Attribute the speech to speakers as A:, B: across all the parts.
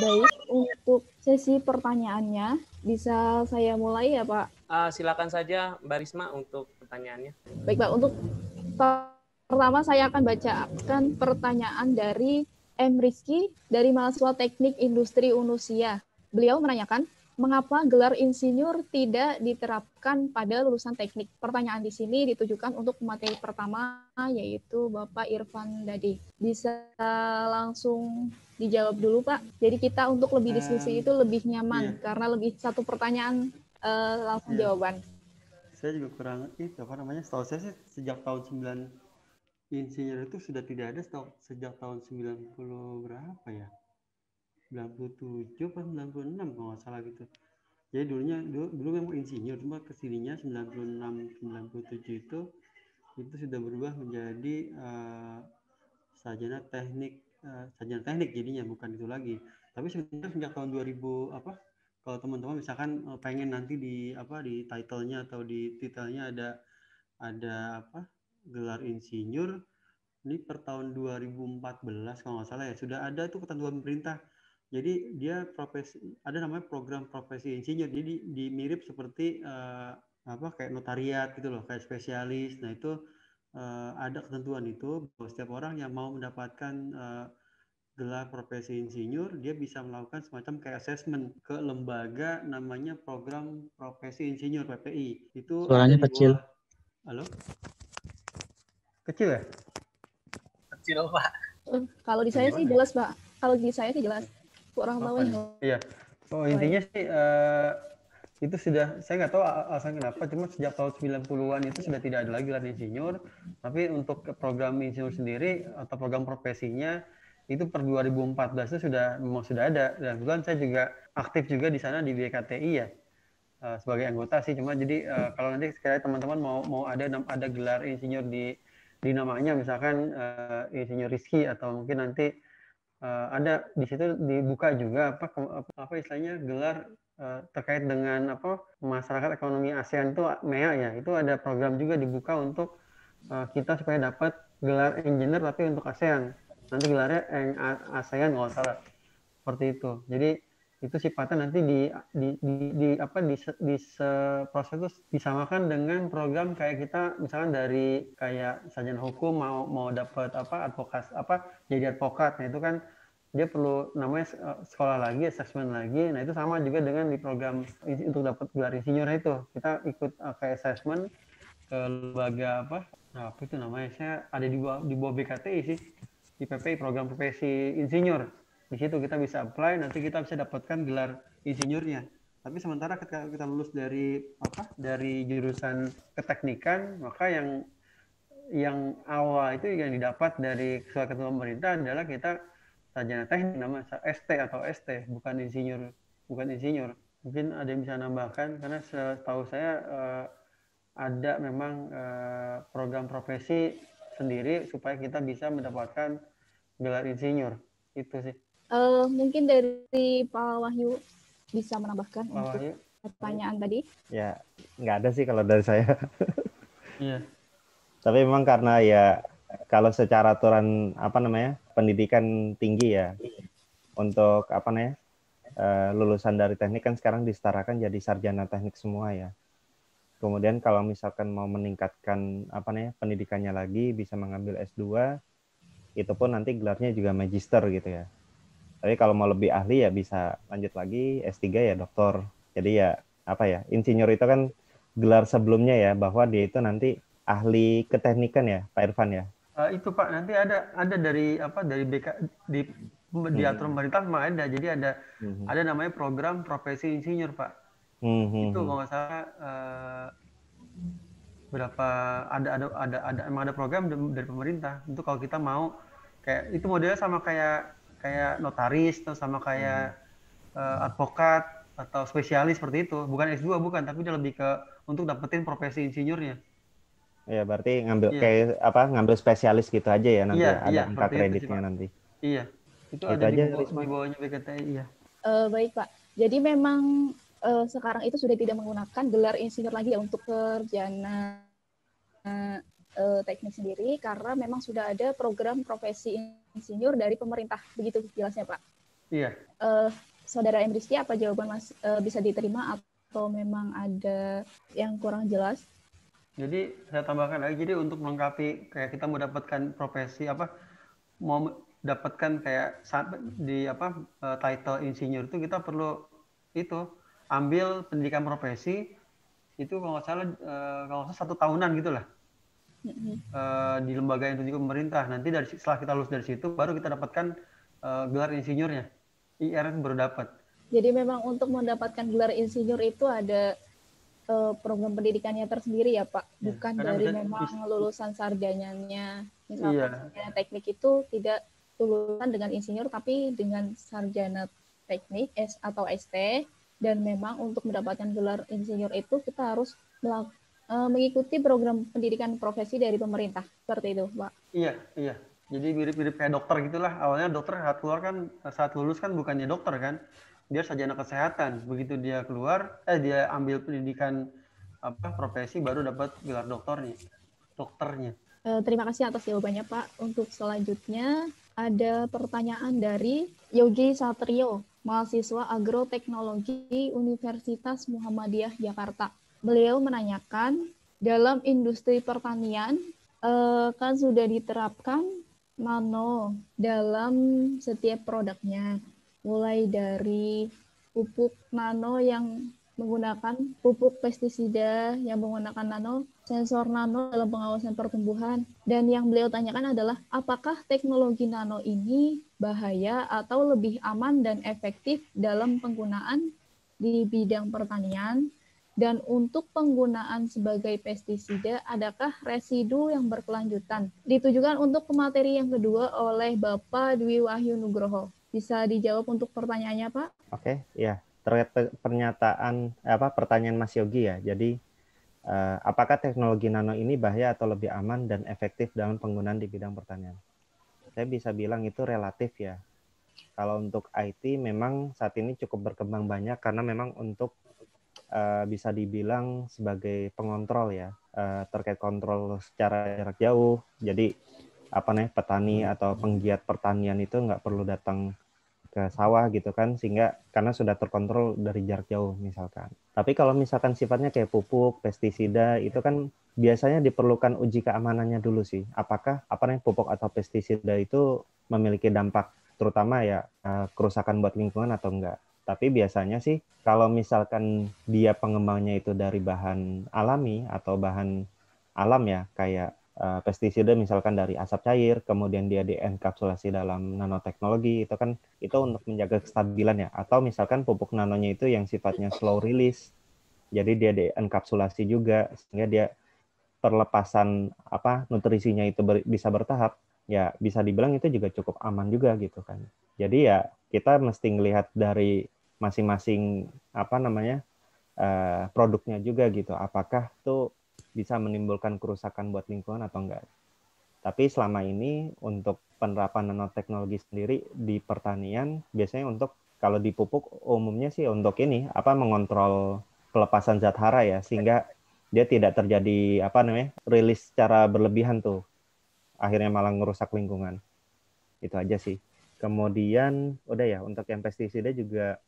A: Baik, untuk sesi pertanyaannya bisa saya mulai ya Pak?
B: Silakan saja Mbak Risma untuk pertanyaannya.
A: Baik Pak, untuk pertama saya akan bacakan pertanyaan dari M. Rizky dari mahasiswa Teknik Industri Unusia. Beliau menanyakan, mengapa gelar insinyur tidak diterapkan pada lulusan teknik? Pertanyaan di sini ditujukan untuk materi pertama, yaitu Bapak Irfan Dadi. Bisa langsung dijawab dulu, Pak. Jadi kita untuk lebih diskusi itu lebih nyaman, karena lebih satu pertanyaan langsung jawaban.
C: Saya juga kurang setahu saya sih sejak tahun 9 insinyur itu sudah tidak ada sejak tahun 90 berapa ya? 97 atau 96 kalau nggak salah gitu. Jadi dulu memang insinyur, cuma kesininya 96 97 itu sudah berubah menjadi sarjana teknik jadinya, bukan itu lagi. Tapi sebenarnya sejak tahun 2000 kalau teman-teman misalkan pengen nanti di title-nya atau di titelnya ada gelar insinyur, ini per tahun 2014 kalau nggak salah ya, sudah ada tuh ketentuan pemerintah. Jadi dia ada namanya program profesi insinyur, jadi mirip seperti kayak notariat gitu loh, kayak spesialis. Nah itu ada ketentuan itu bahwa setiap orang yang mau mendapatkan gelar profesi insinyur, dia bisa melakukan semacam kayak assessment ke lembaga namanya Program Profesi Insinyur PPI. Itu
D: suaranya
C: ada di
D: kecil.
C: bawah. Halo? Kecil ya?
B: Kecil Pak.
A: Kalau di saya sih jelas Pak. Kalau di saya sih jelas. Kurang tahu ya.
C: Iya. Intinya sih itu sudah, saya nggak tahu alasan kenapa, cuma sejak tahun 90-an itu sudah tidak ada lagi gelar insinyur, tapi untuk program insinyur sendiri atau program profesinya itu per 2014 itu sudah ada. Dan kebetulan saya juga aktif juga di sana di BKTI ya, sebagai anggota sih. Cuma jadi kalau nanti sekali teman-teman mau ada gelar insinyur di namanya, misalkan insinyur Rizky, atau mungkin nanti ada di situ dibuka juga apa istilahnya gelar terkait dengan masyarakat ekonomi ASEAN itu MEA ya, itu ada program juga dibuka untuk kita supaya dapat gelar engineer tapi untuk ASEAN, nanti gelarnya ASEAN nggak salah, seperti itu. Jadi itu sifatnya nanti di proses itu disamakan dengan program kayak kita misalkan dari kayak sarjana hukum mau dapat jadi advokat. Nah itu kan dia perlu namanya sekolah lagi, assessment lagi. Nah itu sama juga dengan di program untuk dapat gelar insinyur itu, kita ikut kayak assessment ke lembaga apa itu namanya, saya ada di bawah BKTI sih, di PPI, program profesi insinyur. Di situ kita bisa apply, nanti kita bisa dapatkan gelar insinyurnya. Tapi sementara ketika kita lulus dari jurusan keteknikan, maka yang awal itu yang didapat dari surat ketentuan pemerintah adalah kita sarjana teknik, nama ST atau ST, bukan insinyur. Mungkin ada yang bisa nambahkan, karena setahu saya ada memang program profesi sendiri supaya kita bisa mendapatkan gelar insinyur. Itu sih.
A: Mungkin dari Pak Wahyu bisa menambahkan untuk pertanyaan tadi.
D: Ya, nggak ada sih kalau dari saya.
C: Iya.
D: Tapi memang karena ya kalau secara aturan pendidikan tinggi ya, untuk lulusan dari teknik kan sekarang disetarakan jadi sarjana teknik semua ya. Kemudian kalau misalkan mau meningkatkan pendidikannya lagi, bisa mengambil S2, itu pun nanti gelarnya juga magister gitu ya. Tapi kalau mau lebih ahli ya bisa lanjut lagi S3 ya doktor. Jadi ya insinyur itu kan gelar sebelumnya ya, bahwa dia itu nanti ahli keteknikan ya Pak Irfan ya.
C: Itu Pak, nanti ada dari BK di aturan pemerintah memang ada. Jadi ada namanya program profesi insinyur Pak. Itu kalau nggak salah emang ada program dari pemerintah. Itu kalau kita mau kayak itu modelnya sama kayak notaris atau sama kayak advokat atau spesialis seperti itu. Bukan S2 bukan, tapi dia lebih ke untuk dapetin profesi insinyurnya.
D: Ya berarti ngambil spesialis gitu aja ya nanti, ada angka kreditnya nanti.
C: Iya. Itu ada di bawahnya BKTI ya.
A: Baik Pak. Jadi memang sekarang itu sudah tidak menggunakan gelar insinyur lagi ya untuk sarjana teknik sendiri, karena memang sudah ada program profesi insinyur dari pemerintah, begitu jelasnya Pak.
C: Iya.
A: Saudara M. Rizky, apa jawaban Mas bisa diterima atau memang ada yang kurang jelas?
C: Jadi saya tambahkan lagi, jadi untuk melengkapi kayak kita mau dapatkan profesi apa, mau dapatkan kayak di apa title insinyur itu kita perlu itu ambil pendidikan profesi itu kalau nggak salah 1 tahunan gitulah di lembaga yang ditunjuk pemerintah. Nanti setelah kita lulus dari situ baru kita dapatkan gelar insinyurnya. IR itu baru dapat.
A: Jadi memang untuk mendapatkan gelar insinyur itu ada program pendidikannya tersendiri ya Pak, bukan dari memang lulusan sarjananya. Misalkan sarjana teknik itu tidak lulusan dengan insinyur, tapi dengan sarjana teknik atau ST, dan memang untuk mendapatkan gelar insinyur itu kita harus mengikuti program pendidikan profesi dari pemerintah, seperti itu Pak.
C: Iya. Jadi mirip-mirip kayak dokter gitulah. Awalnya dokter saat lulus kan bukannya dokter kan, dia sarjana kesehatan. Begitu dia keluar, dia ambil pendidikan profesi baru dapat gelar dokternya.
A: Terima kasih atas jawabannya Pak. Untuk selanjutnya ada pertanyaan dari Yogi Satrio, mahasiswa agroteknologi Universitas Muhammadiyah Jakarta. Beliau menanyakan, dalam industri pertanian kan sudah diterapkan nano dalam setiap produknya, mulai dari pupuk nano yang menggunakan pupuk pestisida yang menggunakan nano, sensor nano dalam pengawasan pertumbuhan. Dan yang beliau tanyakan adalah, apakah teknologi nano ini bahaya atau lebih aman dan efektif dalam penggunaan di bidang pertanian? Dan untuk penggunaan sebagai pestisida, adakah residu yang berkelanjutan? Ditujukan untuk pemateri yang kedua oleh Bapak Dwi Wahyu Nugroho. Bisa dijawab untuk pertanyaannya, Pak?
D: Oke, ya. Terkait pertanyaan Mas Yogi ya. Jadi, apakah teknologi nano ini bahaya atau lebih aman dan efektif dalam penggunaan di bidang pertanian? Saya bisa bilang itu relatif ya. Kalau untuk IT memang saat ini cukup berkembang banyak karena memang untuk bisa dibilang sebagai pengontrol ya, terkait kontrol secara jarak jauh. Jadi petani atau penggiat pertanian itu nggak perlu datang ke sawah gitu kan, sehingga karena sudah terkontrol dari jarak jauh misalkan. Tapi kalau misalkan sifatnya kayak pupuk, pestisida itu kan biasanya diperlukan uji keamanannya dulu sih. Apakah pupuk atau pestisida itu memiliki dampak terutama ya kerusakan buat lingkungan atau enggak. Tapi biasanya sih kalau misalkan dia pengembangnya itu dari bahan alami atau bahan alam ya, kayak pestisida misalkan dari asap cair, kemudian dia dienkapsulasi dalam nanoteknologi, itu untuk menjaga kestabilan ya. Atau misalkan pupuk nanonya itu yang sifatnya slow release, jadi dia dienkapsulasi juga sehingga dia perlepasan nutrisinya itu bisa bertahap, ya bisa dibilang itu juga cukup aman juga gitu kan. Jadi ya kita mesti ngelihat dari masing-masing produknya juga gitu, apakah itu bisa menimbulkan kerusakan buat lingkungan atau enggak. Tapi selama ini untuk penerapan nanoteknologi sendiri di pertanian biasanya untuk kalau di pupuk umumnya sih untuk mengontrol pelepasan zat hara ya, sehingga dia tidak terjadi rilis secara berlebihan tuh, akhirnya malah ngerusak lingkungan. Itu aja sih. Kemudian udah ya, untuk yang pestisida juga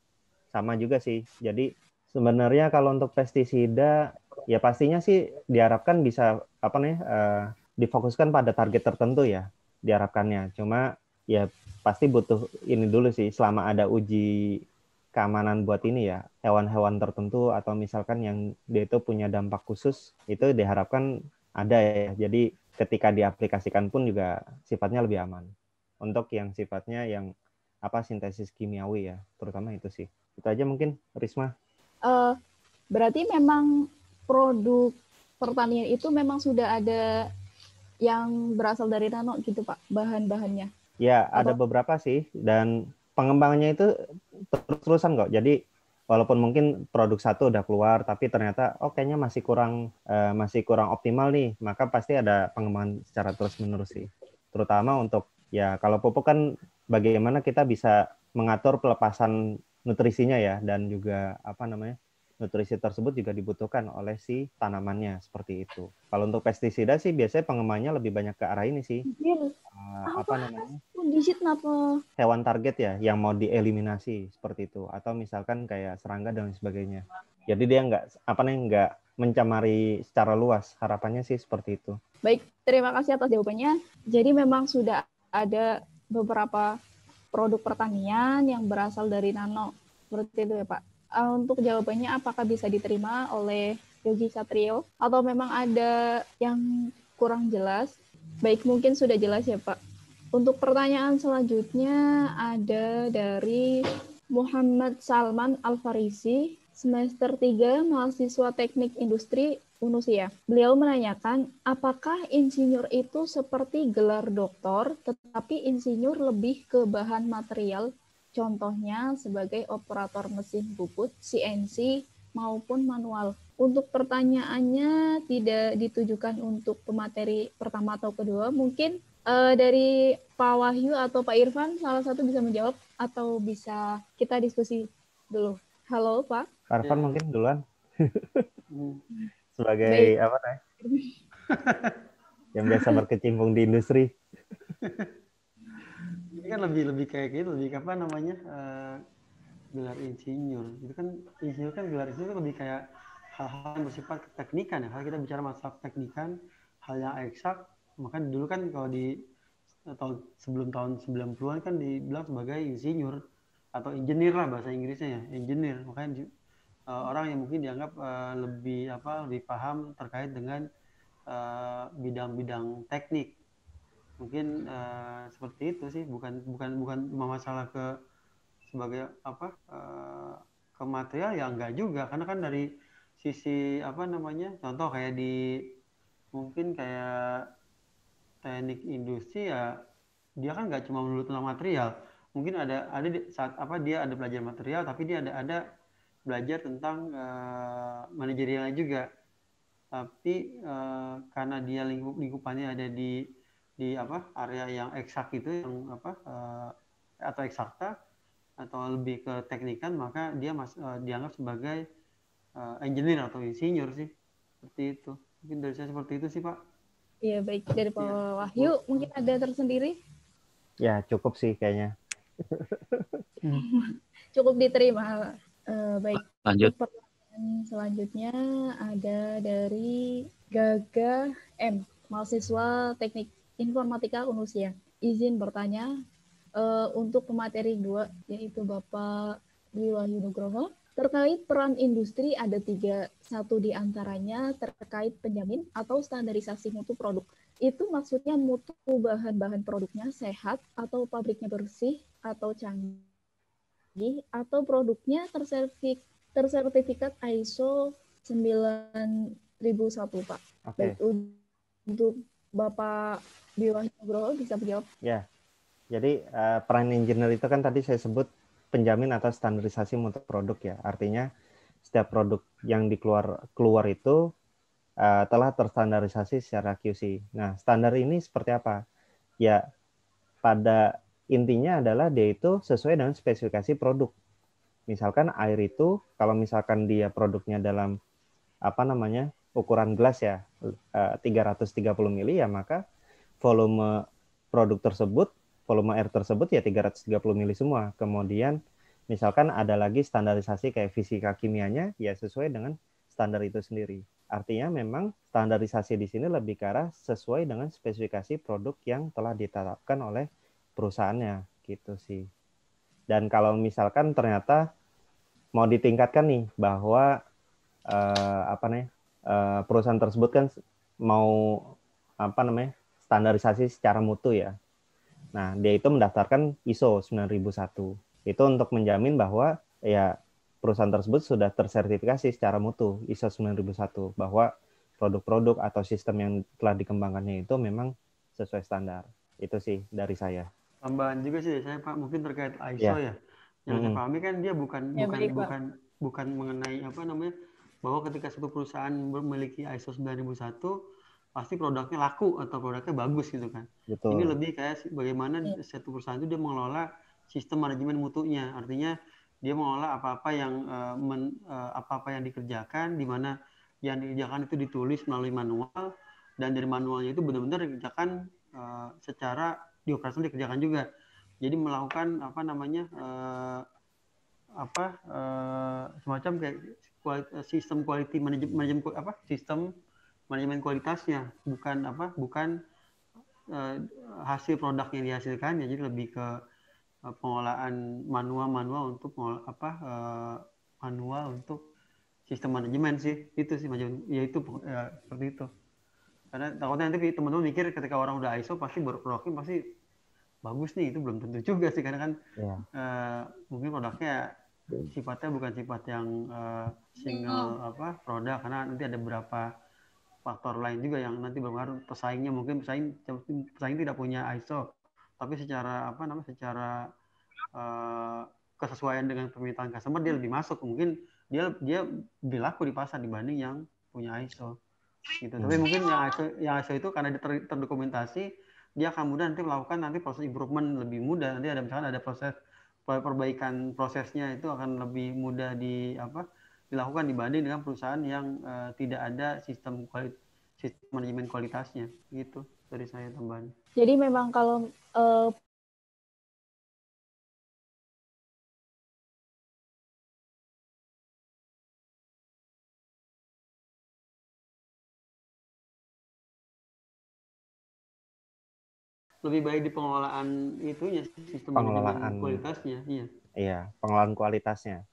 D: sama juga sih. Jadi sebenarnya kalau untuk pestisida ya pastinya sih diharapkan bisa difokuskan pada target tertentu ya diharapkannya. Cuma ya pasti butuh ini dulu sih, selama ada uji keamanan buat ini ya, hewan-hewan tertentu atau misalkan yang dia itu punya dampak khusus, itu diharapkan ada ya. Jadi ketika diaplikasikan pun juga sifatnya lebih aman. Untuk yang sifatnya yang sintesis kimiawi ya, terutama itu sih. Itu aja mungkin, Risma.
A: Berarti memang produk pertanian itu memang sudah ada yang berasal dari nano gitu Pak, bahan-bahannya?
D: Ya, ada beberapa sih, dan pengembangannya itu terus-terusan kok. Jadi walaupun mungkin produk satu udah keluar, tapi ternyata kayaknya masih kurang optimal nih, maka pasti ada pengembangan secara terus-menerus sih. Terutama untuk ya kalau pupuk kan bagaimana kita bisa mengatur pelepasan nutrisinya ya, dan juga nutrisi tersebut juga dibutuhkan oleh si tanamannya, seperti itu. Kalau untuk pestisida sih biasanya pengembangannya lebih banyak ke arah ini sih.
A: digit apa?
D: Hewan target ya yang mau dieliminasi seperti itu, atau misalkan kayak serangga dan sebagainya. Jadi dia nggak mencemari secara luas. Harapannya sih seperti itu.
A: Baik, terima kasih atas jawabannya. Jadi memang sudah ada beberapa produk pertanian yang berasal dari nano. Seperti itu ya Pak. Untuk jawabannya apakah bisa diterima oleh Yogi Satrio? Atau memang ada yang kurang jelas? Baik, mungkin sudah jelas ya Pak. Untuk pertanyaan selanjutnya ada dari Muhammad Salman Al-Farisi, semester 3, mahasiswa teknik industri Unusia. Beliau menanyakan, apakah insinyur itu seperti gelar doktor, tetapi insinyur lebih ke bahan material, contohnya sebagai operator mesin bubut, CNC, maupun manual. Untuk pertanyaannya tidak ditujukan untuk pemateri pertama atau kedua, mungkin dari Pak Wahyu atau Pak Irfan, salah satu bisa menjawab atau bisa kita diskusi dulu. Halo Pak.
D: Pak Irfan mungkin duluan. Sebagai
A: Baik.
D: apa nih? Yang biasa berkecimpung di industri.
C: Ini kan lebih kayak gitu, lebih apa namanya, gelar insinyur. Itu kan gelar insinyur lebih kayak hal-hal yang bersifat keteknikan ya. Kalau kita bicara masalah teknikan, hal yang eksak, maka dulu kan kalau di sebelum tahun 90-an kan dibilang sebagai insinyur atau engineer lah bahasa Inggrisnya ya, engineer. Makanya orang yang mungkin dianggap lebih paham terkait dengan bidang-bidang teknik. Mungkin seperti itu sih, bukan cuma masalah sebagai ke material ya, enggak juga, karena kan dari sisi contoh kayak mungkin kayak teknik industri ya, dia kan nggak cuma melulu tentang material, mungkin ada saat dia ada belajar material, tapi dia ada belajar tentang manajerialnya juga, tapi karena dia lingkupannya ada di area yang eksak itu, yang atau eksakta atau lebih ke teknikan, maka dia dianggap sebagai engineer atau insinyur sih, seperti itu. Mungkin dari saya seperti itu sih Pak.
A: Iya, baik. Dari Pak Wahyu, mungkin ada tersendiri?
D: Ya, cukup sih kayaknya.
A: Cukup diterima. Baik.
E: Lanjut.
A: Pertanyaan selanjutnya ada dari Gaga M, mahasiswa teknik informatika Unusia. Izin bertanya untuk pemateri 2, yaitu Bapak Dwi Wahyu Nugroho. Terkait peran industri ada 3, satu di antaranya terkait penjamin atau standarisasi mutu produk. Itu maksudnya mutu bahan-bahan produknya sehat atau pabriknya bersih atau canggih atau produknya tersertifikat ISO 9001 Pak.
D: Okay.
A: Baik, untuk Bapak Dwi Wahyu Nugroho bisa menjawab.
D: Ya, jadi peran engineer itu kan tadi saya sebut penjamin atau standarisasi mutu produk ya. Artinya setiap produk yang keluar itu telah terstandarisasi secara QC. Nah, standar ini seperti apa? Ya, pada intinya adalah dia itu sesuai dengan spesifikasi produk. Misalkan air itu, kalau misalkan dia produknya dalam ukuran gelas ya, 330 mili ya, maka volume produk tersebut, volume air tersebut ya 330 mili semua. Kemudian misalkan ada lagi standarisasi kayak fisika kimianya, ya sesuai dengan standar itu sendiri. Artinya memang standarisasi di sini lebih ke arah sesuai dengan spesifikasi produk yang telah ditetapkan oleh perusahaannya, gitu sih. Dan kalau misalkan ternyata mau ditingkatkan nih bahwa perusahaan tersebut kan mau standarisasi secara mutu ya. Nah, dia itu mendaftarkan ISO 9001. Itu untuk menjamin bahwa ya perusahaan tersebut sudah tersertifikasi secara mutu ISO 9001, bahwa produk-produk atau sistem yang telah dikembangkannya itu memang sesuai standar. Itu sih dari saya.
C: Tambahan juga sih saya Pak, mungkin terkait ISO ya. Yang saya pahami kan dia bukan mengenai bahwa ketika satu perusahaan memiliki ISO 9001 pasti produknya laku atau produknya bagus gitu kan.
D: Betul.
C: Ini lebih kayak bagaimana satu perusahaan itu dia mengelola sistem manajemen mutunya. Artinya dia mengelola apa-apa yang dikerjakan, di mana yang dikerjakan itu ditulis melalui manual, dan dari manualnya itu benar-benar dikerjakan secara di operasional dikerjakan juga. Jadi melakukan apa namanya semacam kayak sistem quality sistem manajemen kualitasnya, bukan hasil produk yang dihasilkan ya, jadi lebih ke pengolahan manual untuk manual untuk sistem manajemen sih, itu sih ya itu seperti itu. Karena takutnya nanti teman-teman mikir ketika orang udah ISO pasti baru produknya pasti bagus nih, itu belum tentu juga sih, karena kan mungkin produknya sifatnya bukan sifat yang single produk, karena nanti ada beberapa faktor lain juga yang nanti berpengaruh. Pesaingnya mungkin pesaing tidak punya ISO, tapi secara secara kesesuaian dengan permintaan customer dia lebih masuk, mungkin dia lebih laku di pasar dibanding yang punya ISO gitu. Tapi mungkin yang ISO itu karena terdokumentasi, dia akan mudah nanti melakukan proses improvement lebih mudah. Nanti misalkan ada proses perbaikan prosesnya itu akan lebih mudah dilakukan dibanding dengan perusahaan yang tidak ada sistem manajemen kualitasnya gitu. Dari saya tambahan.
A: Jadi memang kalau
C: lebih baik di pengelolaan itunya, sistem manajemen kualitasnya.
D: Iya, pengelolaan kualitasnya.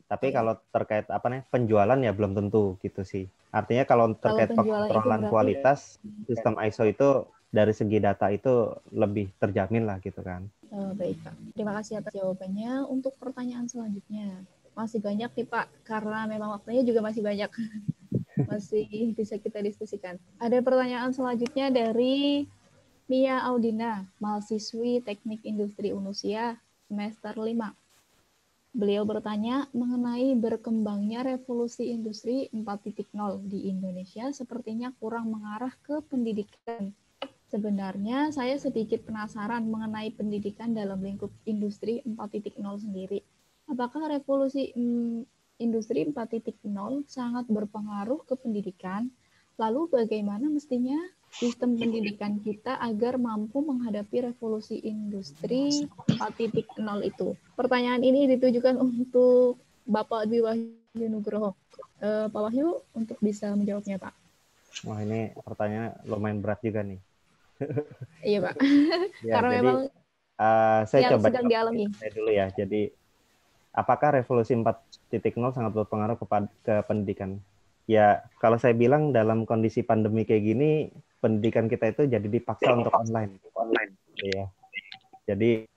D: Tapi kalau terkait penjualan ya belum tentu gitu sih. Artinya kalau terkait pengelolaan kualitas, sistem ISO itu dari segi data itu lebih terjamin lah gitu kan.
A: Baik Pak, terima kasih atas jawabannya. Untuk pertanyaan selanjutnya, masih banyak nih Pak, karena memang waktunya juga masih banyak. Masih bisa kita diskusikan. Ada pertanyaan selanjutnya dari Mia Audina, mahasiswi Teknik Industri Unusia, semester 5. Beliau bertanya mengenai berkembangnya revolusi industri 4.0 di Indonesia sepertinya kurang mengarah ke pendidikan. Sebenarnya saya sedikit penasaran mengenai pendidikan dalam lingkup industri 4.0 sendiri. Apakah revolusi industri 4.0 sangat berpengaruh ke pendidikan? Lalu bagaimana mestinya sistem pendidikan kita agar mampu menghadapi revolusi industri 4.0 itu? Pertanyaan ini ditujukan untuk Bapak Dwi Wahyu Nugroho. Pak Wahyu untuk bisa menjawabnya, Pak.
D: Wah, ini pertanyaan lumayan berat juga nih.
A: Iya, Pak.
D: Ya,
A: karena
D: jadi
A: memang
D: saya
A: yang
D: coba
A: sedang dialami.
D: Saya dulu ya. Jadi apakah revolusi 4.0 sangat berpengaruh ke pendidikan? Ya, kalau saya bilang dalam kondisi pandemi kayak gini, pendidikan kita itu jadi dipaksa untuk online. Ya. Jadi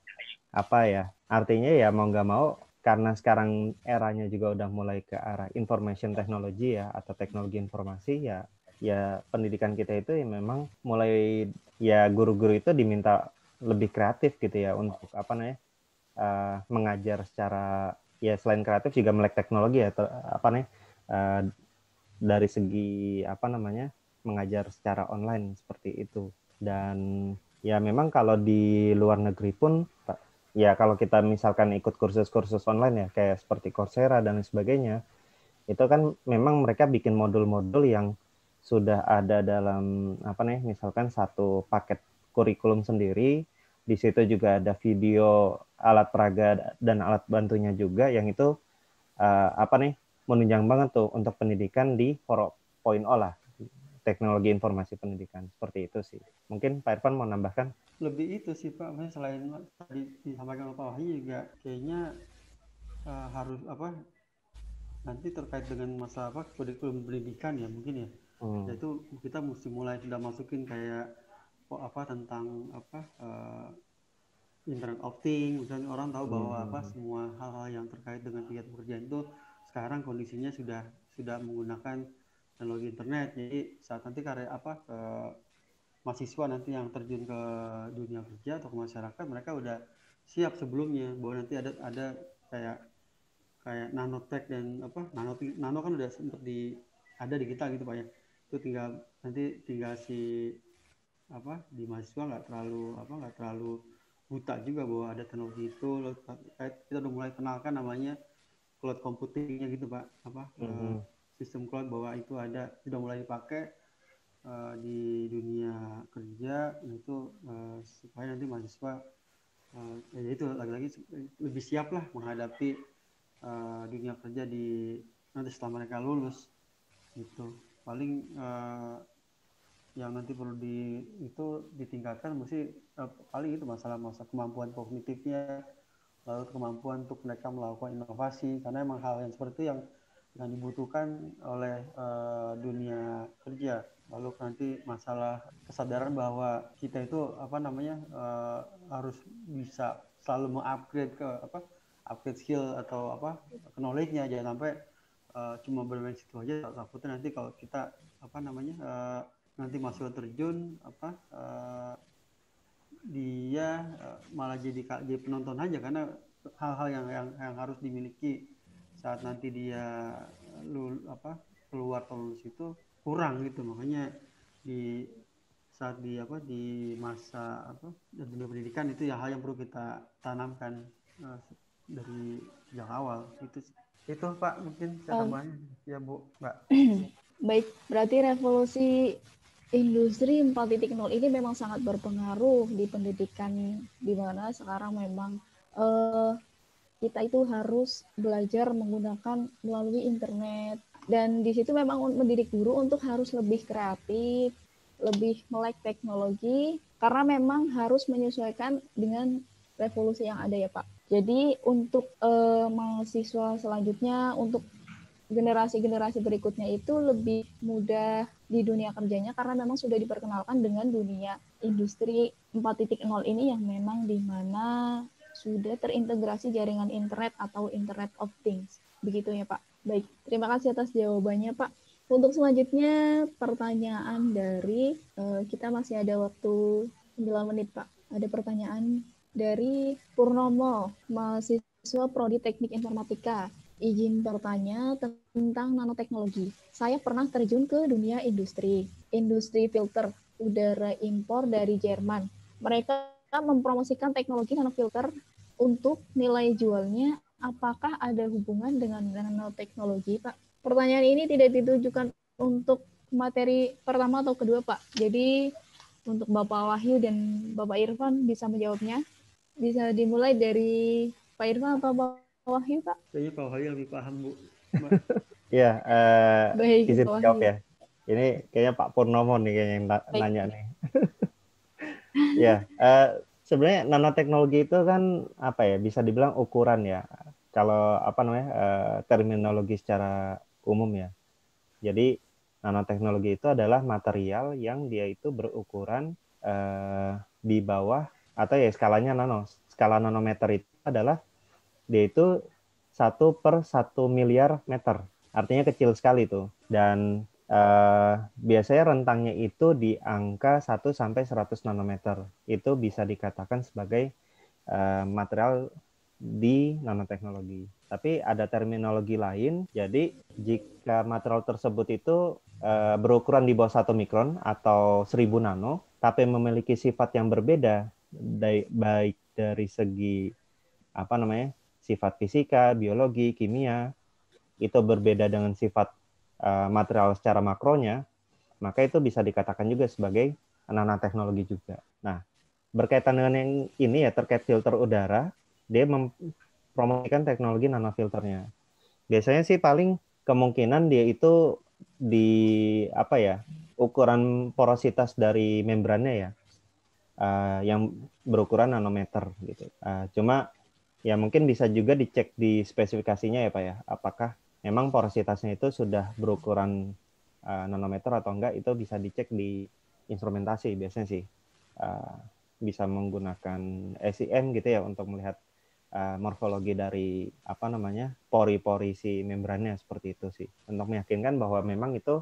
D: artinya ya mau nggak mau, karena sekarang eranya juga udah mulai ke arah information technology ya, atau teknologi informasi ya pendidikan kita itu ya memang mulai ya guru-guru itu diminta lebih kreatif gitu ya untuk mengajar secara ya selain kreatif juga melek teknologi ya dari segi mengajar secara online seperti itu. Dan ya memang kalau di luar negeri pun ya kalau kita misalkan ikut kursus-kursus online ya kayak seperti Coursera dan sebagainya, itu kan memang mereka bikin modul-modul yang sudah ada dalam misalkan satu paket kurikulum sendiri. Di situ juga ada video, alat peraga dan alat bantunya juga yang itu menunjang banget tuh untuk pendidikan di 4.0 lah, teknologi informasi pendidikan, seperti itu sih. Mungkin Pak Irfan mau nambahkan?
C: Lebih itu sih Pak, maksudnya selain tadi disampaikan oleh Pak Wahyu juga kayaknya harus nanti terkait dengan masalah kurikulum pendidikan ya mungkin ya. Yaitu kita mesti mulai sudah masukin kayak tentang Internet of Things, misalnya orang tahu bahwa semua hal-hal yang terkait dengan kegiatan pekerjaan itu sekarang kondisinya sudah menggunakan teknologi internet. Jadi saat nanti mahasiswa nanti yang terjun ke dunia kerja atau ke masyarakat, mereka udah siap sebelumnya bahwa nanti ada kayak nanotech dan nano kan udah sempat ada di kita gitu Pak ya. Itu tinggal si di mahasiswa nggak terlalu buta juga bahwa ada teknologi itu. Kita udah mulai kenalkan namanya cloud computingnya gitu Pak, sistem cloud bahwa itu sudah mulai dipakai. di dunia kerja, itu supaya nanti mahasiswa ya itu lagi-lagi lebih siap lah menghadapi dunia kerja di nanti setelah mereka lulus gitu. Paling yang nanti perlu itu ditingkatkan mesti paling itu masalah kemampuan kognitifnya, lalu kemampuan untuk mereka melakukan inovasi, karena emang hal yang seperti itu yang dibutuhkan oleh dunia kerja. Lalu nanti masalah kesadaran bahwa kita itu harus bisa selalu mengupgrade upgrade skill atau knowledge-nya, jangan sampai cuma bermain situ aja. Takutnya nanti kalau kita nanti masuk terjun dia malah jadi penonton aja, karena hal-hal yang harus dimiliki saat nanti dia keluar atau lulus itu kurang gitu. Makanya di masa dunia pendidikan itu ya hal yang perlu kita tanamkan dari sejak awal. Itu Pak, mungkin saya tambahin ya Bu, Mbak.
A: Baik, berarti revolusi industri 4.0 ini memang sangat berpengaruh di pendidikan, di mana sekarang memang kita itu harus belajar menggunakan melalui internet, dan di situ memang mendidik guru untuk harus lebih kreatif, lebih melek teknologi, karena memang harus menyesuaikan dengan revolusi yang ada ya Pak. Jadi untuk mahasiswa selanjutnya, untuk generasi-generasi berikutnya itu lebih mudah di dunia kerjanya, karena memang sudah diperkenalkan dengan dunia industri 4.0 ini yang memang di mana sudah terintegrasi jaringan internet atau Internet of Things. Begitu ya Pak. Baik, terima kasih atas jawabannya Pak. Untuk selanjutnya pertanyaan dari kita masih ada waktu 9 menit Pak. Ada pertanyaan dari Purnomo, mahasiswa Prodi Teknik Informatika. Izin bertanya tentang nanoteknologi. Saya pernah terjun ke dunia industri filter udara impor dari Jerman. Mereka mempromosikan teknologi nanofilter untuk nilai jualnya. Apakah ada hubungan dengan nanoteknologi, Pak? Pertanyaan ini tidak ditujukan untuk materi pertama atau kedua, Pak. Jadi untuk Bapak Wahyu dan Bapak Irfan bisa menjawabnya. Bisa dimulai dari Pak Irfan atau Bapak Wahyu, Pak?
C: Kayaknya Pak Wahyu lebih paham, Bu.
D: Ya,
A: Baik,
D: izin
A: Pak
D: jawab
A: Wahyu.
D: ya. Ini kayaknya Pak Purnomo nih kayaknya yang nanya nih. Ya, sebenarnya nanoteknologi itu kan apa ya? Bisa dibilang ukuran ya. Kalau terminologi secara umum ya. Jadi nanoteknologi itu adalah material yang dia itu berukuran di bawah atau ya skalanya nano. Skala nanometer itu adalah dia itu 1/1 miliar meter. Artinya kecil sekali tuh. Dan biasanya rentangnya itu di angka 1 sampai 100 nanometer. Itu bisa dikatakan sebagai material di nanoteknologi. Tapi ada terminologi lain. Jadi jika material tersebut itu berukuran di bawah 1 mikron atau 1000 nano, tapi memiliki sifat yang berbeda, baik dari segi sifat fisika, biologi, kimia, itu berbeda dengan sifat material secara makronya, maka itu bisa dikatakan juga sebagai nanoteknologi juga. Nah, berkaitan dengan yang ini ya, terkait filter udara, dia mempromosikan teknologi nanofilternya. Biasanya sih paling kemungkinan dia itu di ukuran porositas dari membrannya ya, yang berukuran nanometer gitu. Cuma ya mungkin bisa juga dicek di spesifikasinya ya Pak ya, apakah memang porositasnya itu sudah berukuran nanometer atau enggak, itu bisa dicek di instrumentasi biasanya sih. Bisa menggunakan SEM gitu ya untuk melihat morfologi dari pori-pori si membrannya, seperti itu sih, untuk meyakinkan bahwa memang itu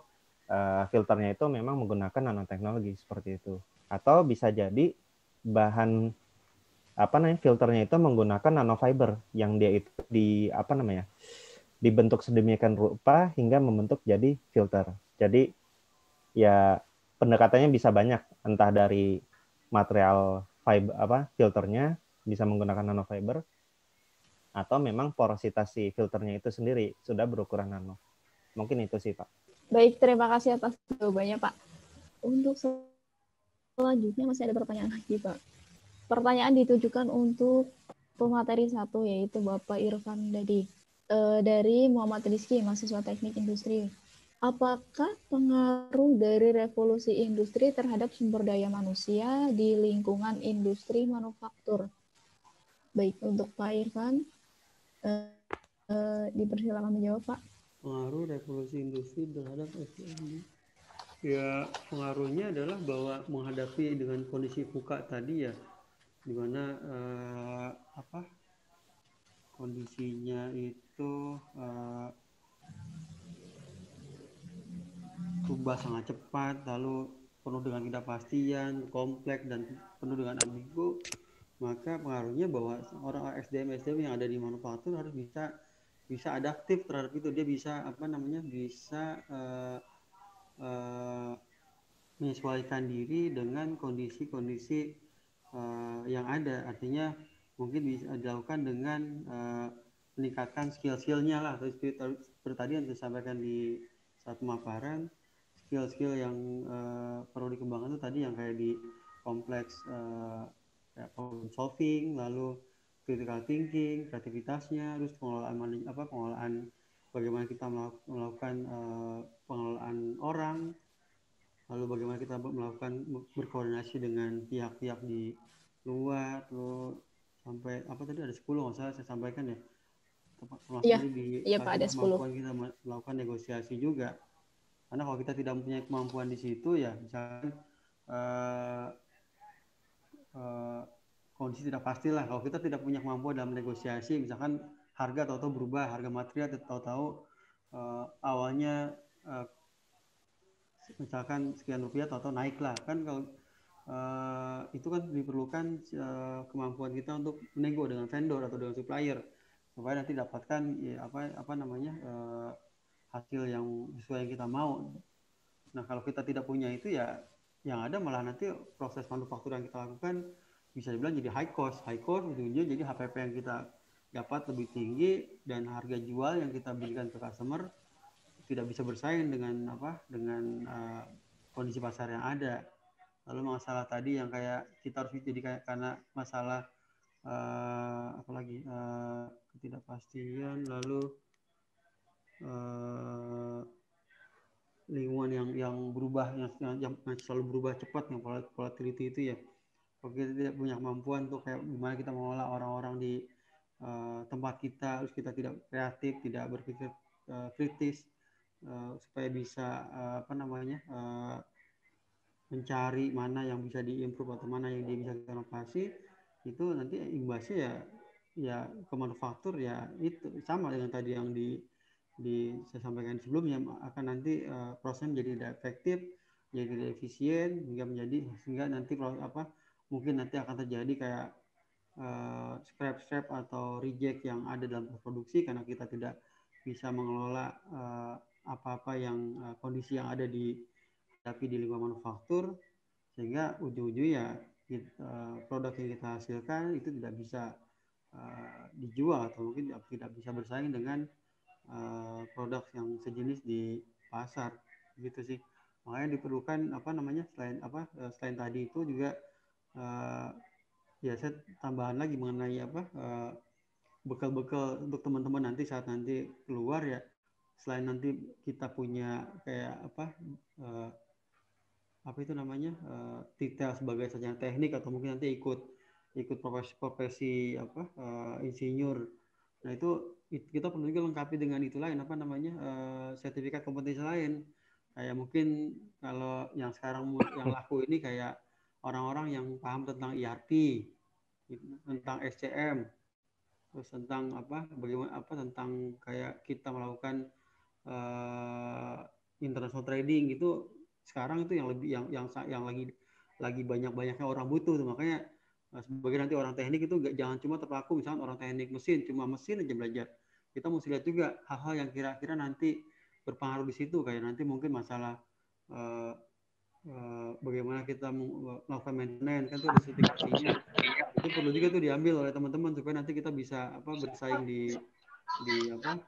D: filternya itu memang menggunakan nanoteknologi seperti itu. Atau bisa jadi bahan filternya itu menggunakan nanofiber yang dia itu dibentuk sedemikian rupa hingga membentuk jadi filter. Jadi ya pendekatannya bisa banyak, entah dari material fiber filternya bisa menggunakan nanofiber, atau memang porositas si filternya itu sendiri sudah berukuran nano. Mungkin itu sih Pak.
A: Baik, terima kasih atas jawabannya Pak. Untuk selanjutnya masih ada pertanyaan lagi, Pak. Pertanyaan ditujukan untuk pemateri 1, yaitu Bapak Irfan Dadi. Dari Muhammad Rizky, mahasiswa Teknik Industri. Apakah pengaruh dari revolusi industri terhadap sumber daya manusia di lingkungan industri manufaktur? Baik, untuk Pak Irfan, dipersilakan menjawab, Pak.
C: Pengaruh revolusi industri terhadap SDM. Ya, pengaruhnya adalah bahwa menghadapi dengan kondisi VUCA tadi ya, di mana kondisinya itu berubah sangat cepat, lalu penuh dengan ketidakpastian, kompleks dan penuh dengan ambigu, maka pengaruhnya bahwa orang SDM yang ada di manufaktur harus bisa adaptif terhadap itu. Dia bisa bisa menyesuaikan diri dengan kondisi-kondisi yang ada. Artinya mungkin bisa dilakukan dengan meningkatkan skill-skillnya lah, atau seperti tadi yang disampaikan di saat pemaparan, skill-skill yang perlu dikembangkan itu tadi yang kayak di kompleks kayak problem solving, lalu critical thinking, kreativitasnya, terus pengelolaan bagaimana kita melakukan pengelolaan orang, lalu bagaimana kita melakukan berkoordinasi dengan pihak-pihak di luar, lalu sampai tadi ada 10 nggak salah saya sampaikan ya, termasuk
A: Iya,
C: tadi di
A: iya Pak, ada 10.
C: kemampuan kita melakukan negosiasi juga. Karena kalau kita tidak mempunyai kemampuan di situ ya, misalkan kondisi tidak pasti lah. Kalau kita tidak punya kemampuan dalam negosiasi, misalkan harga tahu-tahu berubah, harga material tahu-tahu awalnya misalkan sekian rupiah tahu-tahu naik lah. Kan kalau itu kan diperlukan kemampuan kita untuk menego dengan vendor atau dengan supplier supaya nanti dapatkan hasil yang sesuai yang kita mau. Nah, kalau kita tidak punya itu ya yang ada malah nanti proses manufaktur yang kita lakukan bisa dibilang jadi high cost ujungnya jadi HPP yang kita dapat lebih tinggi dan harga jual yang kita berikan ke customer tidak bisa bersaing dengan kondisi pasar yang ada. Lalu masalah tadi yang kayak kita harus jadi kayak karena masalah ketidakpastian, lalu lingkungan yang berubah, yang selalu berubah cepat, yang volatility itu ya. Kalau kita tidak punya kemampuan untuk kayak gimana kita mengolah orang-orang di tempat kita, terus kita tidak kreatif, tidak berpikir kritis supaya bisa mencari mana yang bisa diimprove atau mana yang dia bisa kita inovasi, itu nanti imbasnya ya ke manufaktur ya itu sama dengan tadi yang saya sampaikan sebelumnya, akan nanti prosesnya menjadi tidak efektif, jadi tidak efisien, sehingga nanti mungkin nanti akan terjadi kayak scrap atau reject yang ada dalam produksi karena kita tidak bisa mengelola apa-apa yang kondisi yang ada di lingkungan manufaktur, sehingga ujung-ujungnya produk yang kita hasilkan itu tidak bisa dijual atau mungkin tidak bisa bersaing dengan produk yang sejenis di pasar gitu sih. Makanya diperlukan selain tadi itu juga ya saya tambahan lagi mengenai bekal-bekal untuk teman-teman nanti saat nanti keluar ya, selain nanti kita punya kayak titel sebagai sarjana teknik atau mungkin nanti ikut profesi insinyur. Nah itu kita perlu juga lengkapi dengan itu lain sertifikat kompetensi lain, kayak mungkin kalau yang sekarang yang laku ini kayak orang-orang yang paham tentang ERP, tentang SCM, terus tentang bagaimana tentang kayak kita melakukan international trading, itu sekarang itu yang lebih yang lagi banyak-banyaknya orang butuh tuh. Makanya sebagai nanti orang teknik itu jangan cuma terpaku misalnya orang teknik mesin, cuma mesin aja belajar. Kita mesti lihat juga hal-hal yang kira-kira nanti berpengaruh di situ, kayak nanti mungkin masalah bagaimana kita melakukan maintenance, kan itu ada sertifikasinya. Itu perlu juga tuh diambil oleh teman-teman supaya nanti kita bisa bersaing di lingkungan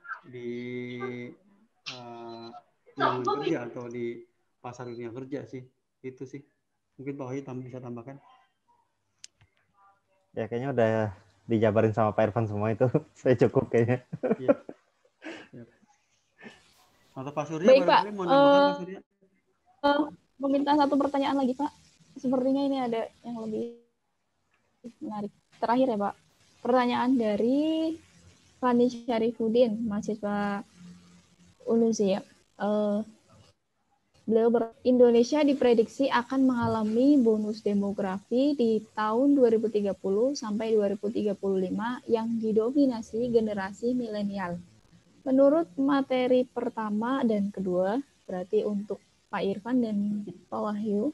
C: kerja atau di pasar dunia kerja sih. Itu sih. Mungkin Pak Wahyu bisa tambahkan.
D: Ya kayaknya udah dijabarin sama Pak Irfan semua itu. Saya cukup kayaknya.
C: Iya. Ya. Atau Pak Surya
A: Baik, Pak.
C: barangkali mau nambahkan Pak Surya?
A: Meminta satu pertanyaan lagi, Pak. Sepertinya ini ada yang lebih menarik. Terakhir ya, Pak. Pertanyaan dari Fani Syarifuddin, mahasiswa UNUSI ya. Indonesia diprediksi akan mengalami bonus demografi di tahun 2030 sampai 2035 yang didominasi generasi milenial. Menurut materi pertama dan kedua, berarti untuk Pak Irfan dan Pak Wahyu,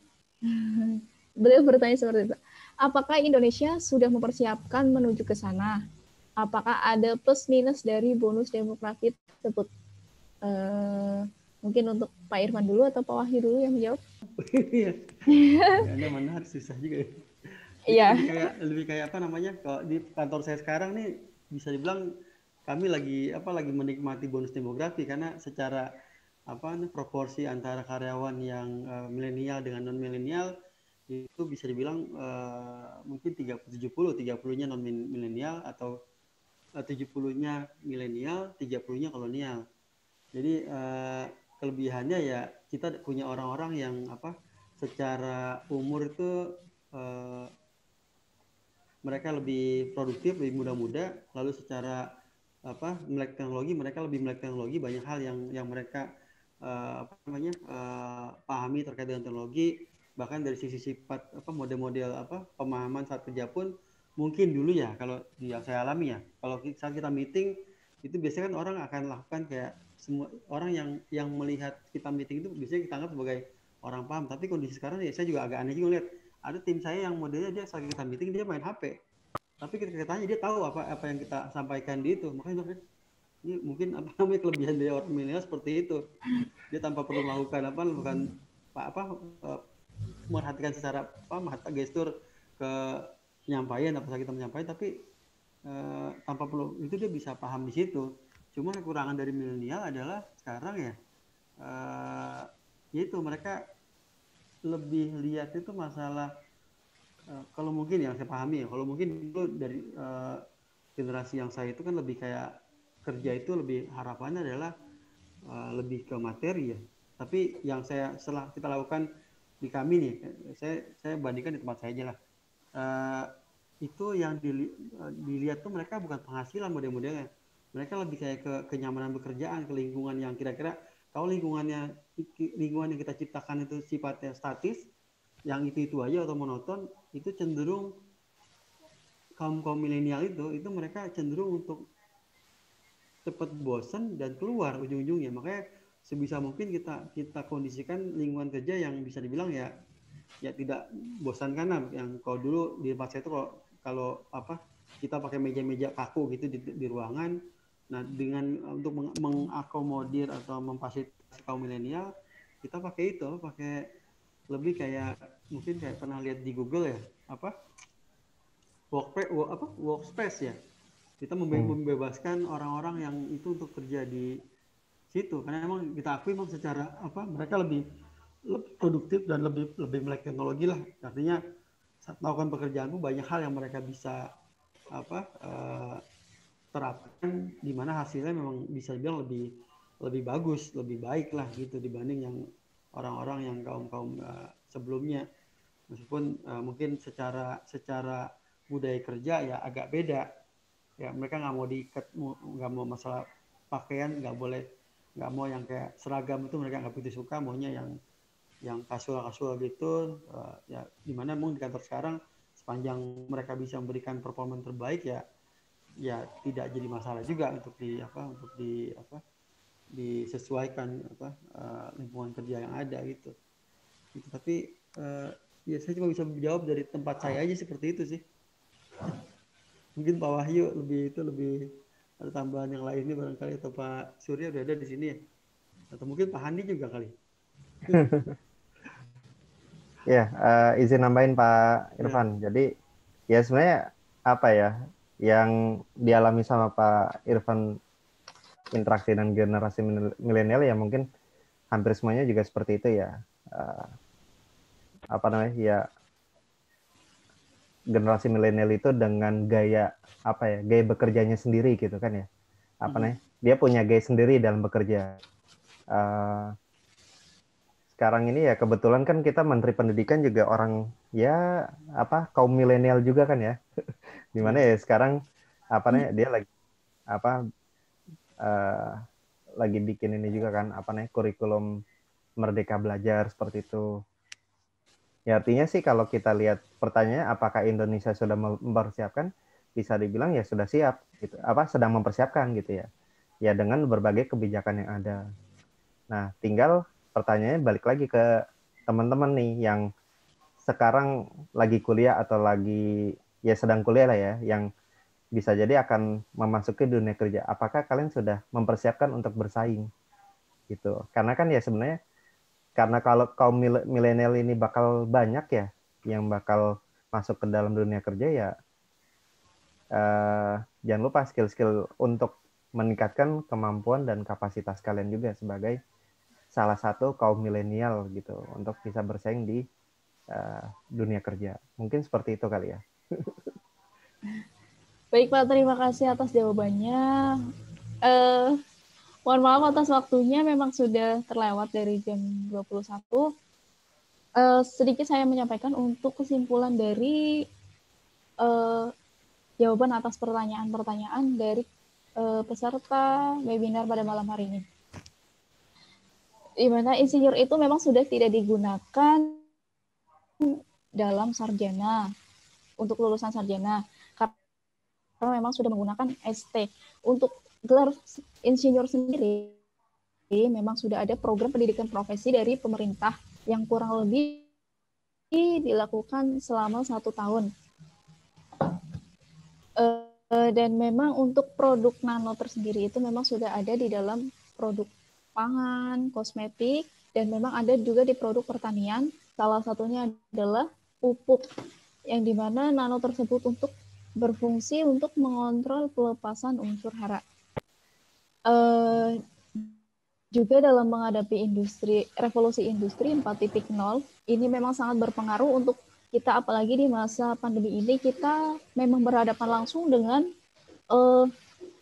A: beliau bertanya seperti itu. Apakah Indonesia sudah mempersiapkan menuju ke sana? Apakah ada plus minus dari bonus demografi tersebut? Mungkin untuk Pak Irfan dulu atau Pak Wahyu dulu yang menjawab?
C: Iya. Anda menarik, susah juga ya.
A: Iya.
C: Lebih kayak apa namanya? Kalau di kantor saya sekarang nih bisa dibilang kami lagi menikmati bonus demografi karena secara proporsi antara karyawan yang milenial dengan non milenial itu bisa dibilang mungkin 30-70-nya non milenial atau 70-nya milenial, 30-nya kolonial. Jadi kelebihannya ya kita punya orang-orang yang secara umur itu mereka lebih produktif, lebih muda-muda, lalu secara melek teknologi mereka lebih melek teknologi, banyak hal yang mereka pahami terkait dengan teknologi, bahkan dari sisi sifat model-model pemahaman saat kerja pun mungkin dulu ya kalau yang saya alami ya, kalau saat kita meeting itu biasanya kan orang akan lakukan kayak semua orang yang melihat kita meeting itu biasanya kita anggap sebagai orang paham, tapi kondisi sekarang ya saya juga agak aneh juga lihat ada tim saya yang modelnya dia saat kita meeting dia main HP, tapi ketika tanya dia tahu apa yang kita sampaikan di itu. Makanya ini mungkin kelebihan dari orang milenial seperti itu, dia tanpa perlu melakukan merhatikan secara gestur ke penyampaian apa kita menyampaikan, tapi tanpa perlu itu dia bisa paham di situ. Cuma kekurangan dari milenial adalah sekarang ya itu mereka lebih lihat itu masalah kalau mungkin yang saya pahami ya, kalau mungkin itu dari generasi yang saya itu kan lebih kayak kerja itu lebih harapannya adalah lebih ke materi ya. Tapi yang setelah kita lakukan di kami nih, saya bandingkan di tempat saya aja lah. Itu yang dilihat tuh mereka bukan penghasilan model-modelnya, mereka lebih kayak ke kenyamanan bekerjaan, ke lingkungan yang kira-kira kalau lingkungan yang kita ciptakan itu sifatnya statis, yang itu aja atau monoton, itu cenderung kaum milenial itu mereka cenderung untuk cepat bosan dan keluar ujung-ujungnya. Makanya sebisa mungkin kita kondisikan lingkungan kerja yang bisa dibilang ya tidak bosankan lah. Yang kalau dulu di tempat saya itu kalau kita pakai meja-meja kaku gitu di ruangan. Nah, dengan untuk mengakomodir atau memfasilitasi kaum milenial, kita pakai lebih kayak mungkin kayak pernah lihat di Google ya, workspace ya. Kita membebaskan orang-orang yang itu untuk kerja di situ karena emang kita akui memang secara mereka lebih produktif dan lebih melek teknologi lah. Artinya saat melakukan pekerjaan pun banyak hal yang mereka bisa terapkan, di mana hasilnya memang bisa dibilang lebih bagus, lebih baik lah gitu dibanding yang orang-orang yang kaum sebelumnya. Meskipun mungkin secara budaya kerja ya agak beda. Ya mereka nggak mau diikat, nggak mau masalah pakaian, nggak mau yang kayak seragam itu mereka nggak begitu suka, maunya yang kasual gitu. Ya dimana mungkin di kantor sekarang sepanjang mereka bisa memberikan performa terbaik ya tidak jadi masalah juga untuk disesuaikan lingkungan kerja yang ada gitu. Tapi ya saya cuma bisa menjawab dari tempat saya aja seperti itu sih. Mungkin Pak Wahyu lebih ada tambahan yang lainnya barangkali, atau Pak Surya udah ada di sini ya, atau mungkin Pak Handi juga kali.
D: Ya, izin nambahin Pak Irfan. Ya. Jadi ya sebenarnya apa ya yang dialami sama Pak Irfan interaksi dengan generasi milenial ya mungkin hampir semuanya juga seperti itu ya. apa namanya ya, generasi milenial itu dengan gaya apa ya, gaya bekerjanya sendiri gitu kan ya, apa namanya, dia punya gaya sendiri dalam bekerja. Sekarang ini ya kebetulan kan kita Menteri Pendidikan juga orang ya apa, kaum milenial juga kan ya, dimana ya sekarang apa namanya dia lagi apa uh, lagi bikin ini juga kan, apa namanya, kurikulum Merdeka Belajar seperti itu. Ya artinya sih kalau kita lihat pertanyaannya apakah Indonesia sudah mempersiapkan, bisa dibilang ya sudah siap gitu, apa sedang mempersiapkan gitu ya. Ya dengan berbagai kebijakan yang ada. Nah, tinggal pertanyaannya balik lagi ke teman-teman nih yang sekarang lagi kuliah atau lagi ya sedang kuliah lah ya, yang bisa jadi akan memasuki dunia kerja. Apakah kalian sudah mempersiapkan untuk bersaing gitu? Karena kan ya sebenarnya karena kalau kaum milenial ini bakal banyak ya yang bakal masuk ke dalam dunia kerja ya, jangan lupa skill-skill untuk meningkatkan kemampuan dan kapasitas kalian juga sebagai salah satu kaum milenial gitu untuk bisa bersaing di dunia kerja. Mungkin seperti itu kali ya.
A: Baik Pak, terima kasih atas jawabannya. Mohon maaf atas waktunya, memang sudah terlewat dari jam 21. Sedikit saya menyampaikan untuk kesimpulan dari jawaban atas pertanyaan-pertanyaan dari peserta webinar pada malam hari ini. Di mana insinyur itu memang sudah tidak digunakan dalam sarjana, untuk lulusan sarjana, karena memang sudah menggunakan ST. Untuk gelar insinyur sendiri, memang sudah ada program pendidikan profesi dari pemerintah yang kurang lebih dilakukan selama 1 tahun. Dan memang untuk produk nano tersendiri itu memang sudah ada di dalam produk pangan, kosmetik, dan memang ada juga di produk pertanian. Salah satunya adalah pupuk, yang dimana nano tersebut untuk berfungsi untuk mengontrol pelepasan unsur hara. Juga dalam menghadapi revolusi industri 4.0, ini memang sangat berpengaruh untuk kita, apalagi di masa pandemi ini, kita memang berhadapan langsung dengan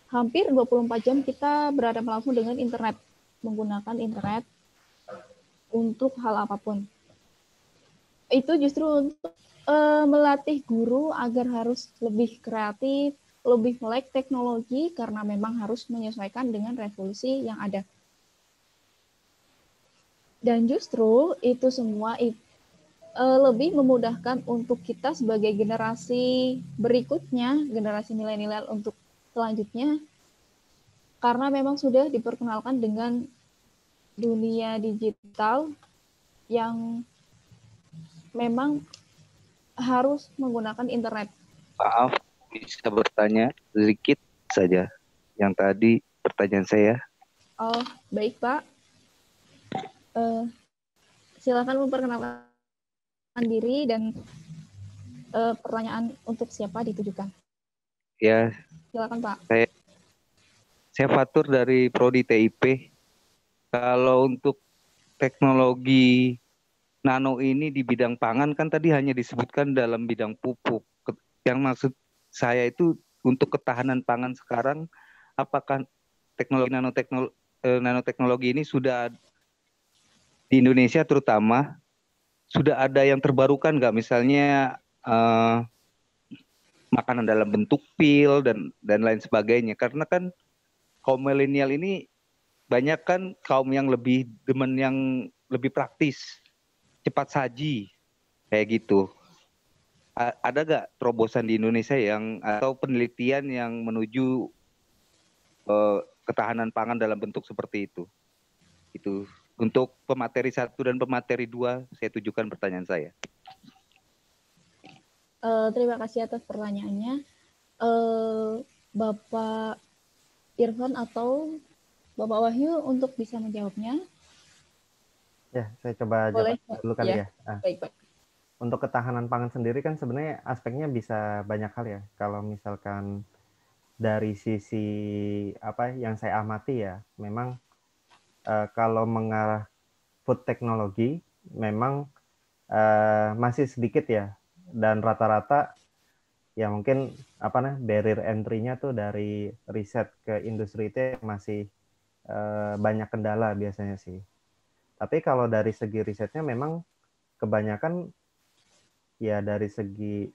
A: hampir 24 jam kita berhadapan langsung dengan internet, menggunakan internet untuk hal apapun. Itu justru untuk melatih guru agar harus lebih kreatif, lebih melek teknologi, karena memang harus menyesuaikan dengan revolusi yang ada. Dan justru itu semua lebih memudahkan untuk kita sebagai generasi berikutnya, generasi milenial untuk selanjutnya, karena memang sudah diperkenalkan dengan dunia digital yang memang harus menggunakan internet.
E: Maaf, bisa bertanya sedikit saja yang tadi pertanyaan saya.
A: Oh, baik Pak. Silakan memperkenalkan diri dan pertanyaan untuk siapa ditujukan.
E: Ya,
A: silakan Pak.
E: Saya Fatur dari Prodi TIP. Kalau untuk teknologi nano ini di bidang pangan kan tadi hanya disebutkan dalam bidang pupuk. Yang maksud saya itu untuk ketahanan pangan sekarang, apakah teknologi nanoteknologi ini sudah di Indonesia terutama sudah ada yang terbarukan nggak, misalnya makanan dalam bentuk pil dan lain sebagainya, karena kan kaum milenial ini banyak kan kaum yang lebih demen yang lebih praktis, cepat saji kayak gitu. Ada nggak terobosan di Indonesia yang atau penelitian yang menuju ketahanan pangan dalam bentuk seperti itu? Itu untuk pemateri 1 dan pemateri 2 saya tujukan pertanyaan saya.
A: Terima kasih atas pertanyaannya. Bapak Irfan atau Bapak Wahyu untuk bisa menjawabnya.
D: Ya, saya coba jawab dulu kali ya.
A: Baik.
D: Untuk ketahanan pangan sendiri kan sebenarnya aspeknya bisa banyak hal ya. Kalau misalkan dari sisi apa yang saya amati ya, memang kalau mengarah food technology, memang masih sedikit ya, dan rata-rata ya mungkin barrier entry-nya tuh dari riset ke industri itu masih banyak kendala biasanya sih. Tapi kalau dari segi risetnya memang kebanyakan ya dari segi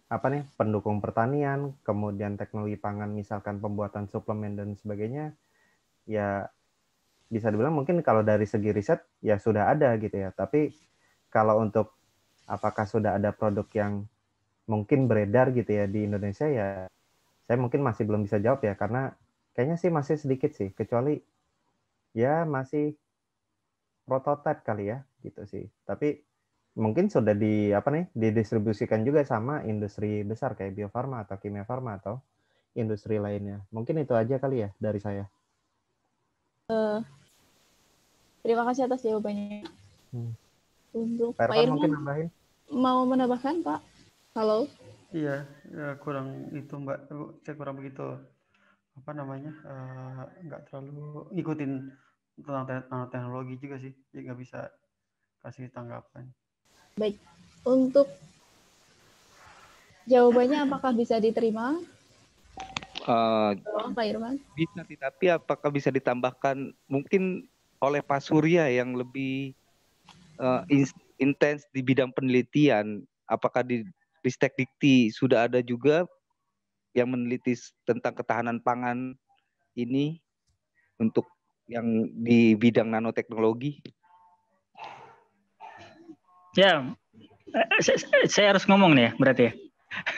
D: pendukung pertanian, kemudian teknologi pangan, misalkan pembuatan suplemen dan sebagainya, ya bisa dibilang mungkin kalau dari segi riset ya sudah ada gitu ya. Tapi kalau untuk apakah sudah ada produk yang mungkin beredar gitu ya di Indonesia, ya saya mungkin masih belum bisa jawab ya, karena kayaknya sih masih sedikit sih, kecuali ya masih prototipe kali ya gitu sih. Tapi mungkin sudah didistribusikan juga sama industri besar kayak Bio Farma atau Kimia Farma atau industri lainnya. Mungkin itu aja kali ya dari saya.
A: Terima kasih atas jawabannya. Untuk
D: Pak
A: Pak
D: Irfan
A: Irman,
D: mungkin nambahin?
A: mau menambahkan, Pak? Halo?
C: Iya, ya kurang itu Mbak, saya kurang begitu nggak terlalu ngikutin tentang teknologi juga sih, jadi nggak bisa kasih tanggapan.
A: Baik, untuk jawabannya apakah bisa diterima, Pak Irman?
E: Bisa, tapi apakah bisa ditambahkan mungkin oleh Pak Surya yang lebih intens di bidang penelitian? Apakah di Ristek Dikti sudah ada juga yang meneliti tentang ketahanan pangan ini untuk yang di bidang nanoteknologi?
F: Ya, saya harus ngomong nih ya berarti ya.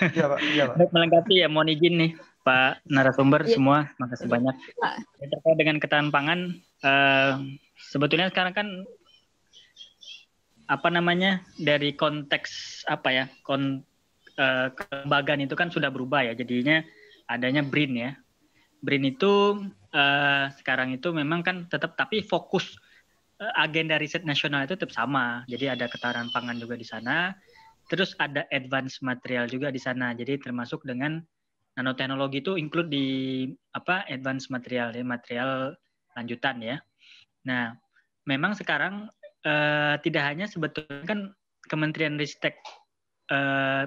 C: Iya Pak, iya Pak.
F: Melengkapi ya, mohon izin nih Pak narasumber
A: Ya.
F: semua, makasih banyak. Terkait dengan ketahanan pangan, sebetulnya sekarang kan dari konteks kelembagaan itu kan sudah berubah ya, jadinya adanya BRIN ya. BRIN itu sekarang itu memang kan tetap, tapi fokus agenda riset nasional itu tetap sama. Jadi ada ketahanan pangan juga di sana, terus ada advance material juga di sana. Jadi termasuk dengan nanoteknologi itu include di advance material, ya, material lanjutan ya. Nah, memang sekarang tidak hanya sebetulnya kan Kementerian Ristek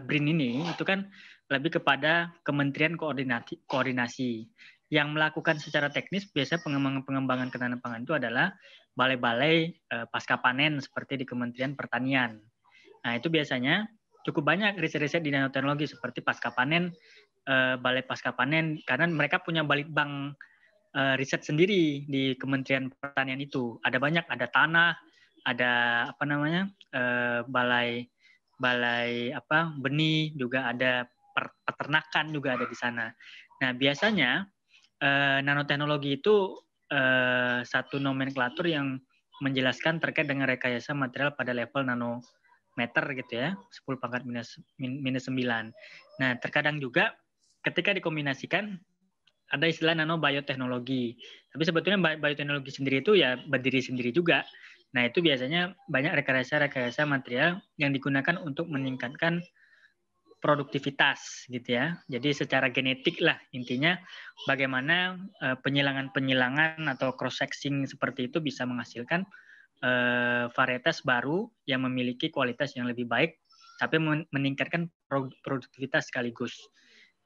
F: BRIN ini itu kan lebih kepada Kementerian Koordinasi. Yang melakukan secara teknis biasanya pengembangan ketahanan pangan itu adalah balai-balai pasca panen seperti di Kementerian Pertanian. Nah, itu biasanya cukup banyak riset-riset di nanoteknologi seperti pasca panen, balai pasca panen, karena mereka punya balitbank riset sendiri di Kementerian Pertanian itu. Ada banyak, ada tanah, ada balai benih, juga ada peternakan juga ada di sana. Nah, biasanya nanoteknologi itu satu nomenklatur yang menjelaskan terkait dengan rekayasa material pada level nanometer gitu ya, 10 pangkat minus 9. Nah, terkadang juga ketika dikombinasikan ada istilah nanobioteknologi. Tapi sebetulnya bioteknologi sendiri itu ya berdiri sendiri juga. Nah, itu biasanya banyak rekayasa material yang digunakan untuk meningkatkan produktivitas gitu ya. Jadi secara genetik lah intinya bagaimana penyilangan atau cross sectioning seperti itu bisa menghasilkan varietas baru yang memiliki kualitas yang lebih baik tapi meningkatkan produktivitas sekaligus.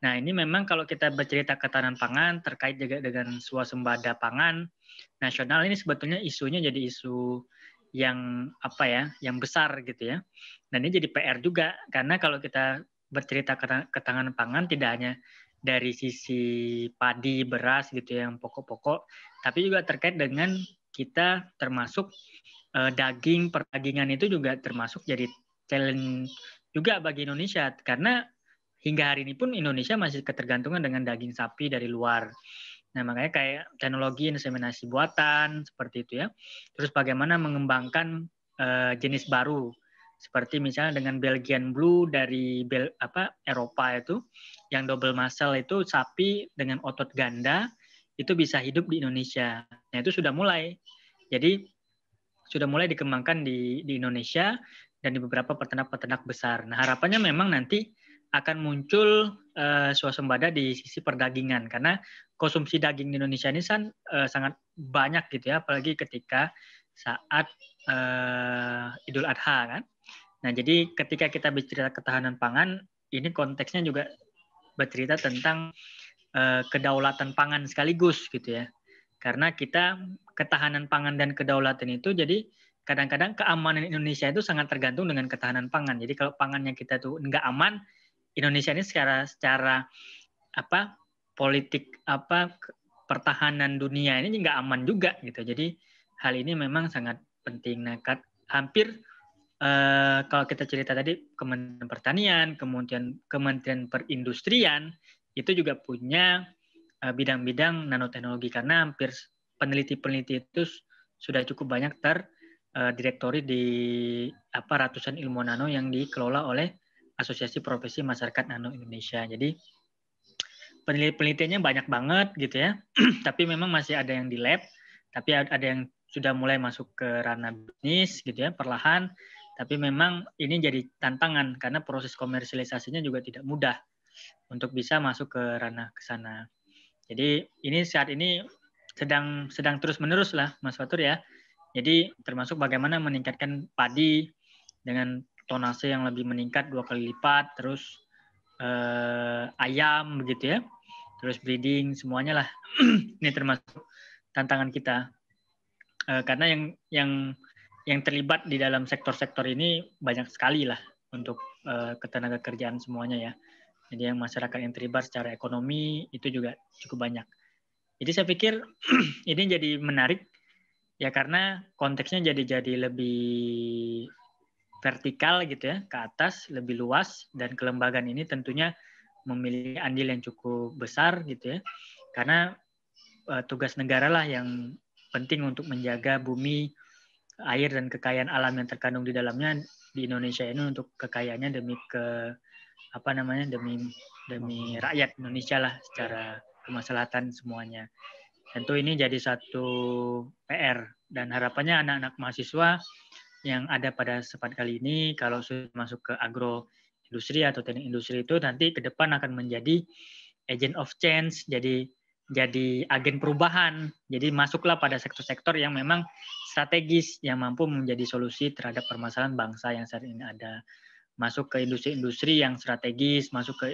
F: Nah, ini memang kalau kita bercerita ketahanan pangan terkait juga dengan swasembada pangan nasional, ini sebetulnya isunya jadi isu yang yang besar gitu ya. Dan ini jadi PR juga karena kalau kita bercerita ketahanan pangan tidak hanya dari sisi padi, beras gitu ya, yang pokok-pokok, tapi juga terkait dengan kita termasuk daging, perdagingan itu juga termasuk jadi challenge juga bagi Indonesia karena hingga hari ini pun Indonesia masih ketergantungan dengan daging sapi dari luar. Nah, makanya kayak teknologi inseminasi buatan seperti itu ya. Terus bagaimana mengembangkan jenis baru seperti misalnya dengan Belgian Blue dari Eropa itu yang double muscle itu sapi dengan otot ganda itu bisa hidup di Indonesia. Nah, itu sudah mulai. Jadi sudah mulai dikembangkan di Indonesia dan di beberapa peternak-peternak besar. Nah, harapannya memang nanti akan muncul swasembada di sisi perdagingan karena konsumsi daging di Indonesia ini sangat banyak gitu ya, apalagi ketika saat Idul Adha kan. Nah, jadi ketika kita bicara ketahanan pangan, ini konteksnya juga bercerita tentang kedaulatan pangan sekaligus gitu ya. Karena kita ketahanan pangan dan kedaulatan itu jadi kadang-kadang keamanan Indonesia itu sangat tergantung dengan ketahanan pangan. Jadi kalau pangannya kita tuh nggak aman, Indonesia ini secara apa politik pertahanan dunia ini nggak aman juga gitu. Jadi hal ini memang sangat penting. Nah, hampir kalau kita cerita tadi Kementerian Pertanian, kemudian Kementerian Perindustrian itu juga punya bidang-bidang nanoteknologi karena hampir peneliti-peneliti itu sudah cukup banyak direktori di ratusan ilmu nano yang dikelola oleh Asosiasi Profesi Masyarakat Nano Indonesia. Jadi penelitiannya banyak banget gitu ya. Tapi memang masih ada yang di lab, tapi ada yang sudah mulai masuk ke ranah bisnis gitu ya, perlahan. Tapi memang ini jadi tantangan karena proses komersialisasinya juga tidak mudah untuk bisa masuk ke ranah ke sana. Jadi ini saat ini sedang terus-menerus lah Mas Fatur ya. Jadi termasuk bagaimana meningkatkan padi dengan tonase yang lebih meningkat 2 kali lipat, terus ayam begitu ya, terus breeding semuanya lah. Ini termasuk tantangan kita karena yang terlibat di dalam sektor-sektor ini banyak sekali lah untuk ketenaga kerjaan semuanya ya. Jadi yang masyarakat yang terlibat secara ekonomi itu juga cukup banyak. Jadi saya pikir ini jadi menarik ya karena konteksnya jadi lebih vertikal gitu ya, ke atas, lebih luas, dan kelembagaan ini tentunya memiliki andil yang cukup besar gitu ya. Karena tugas negara lah yang penting untuk menjaga bumi, air dan kekayaan alam yang terkandung di dalamnya di Indonesia ini untuk kekayaannya demi rakyat Indonesia lah secara kemaslahatan semuanya. Tentu ini jadi satu PR dan harapannya anak-anak mahasiswa yang ada pada sempat kali ini kalau sudah masuk ke agro industri atau teknik industri itu nanti ke depan akan menjadi agent of change, jadi agen perubahan. Jadi masuklah pada sektor-sektor yang memang strategis yang mampu menjadi solusi terhadap permasalahan bangsa yang saat ini ada. Masuk ke industri-industri yang strategis, masuk ke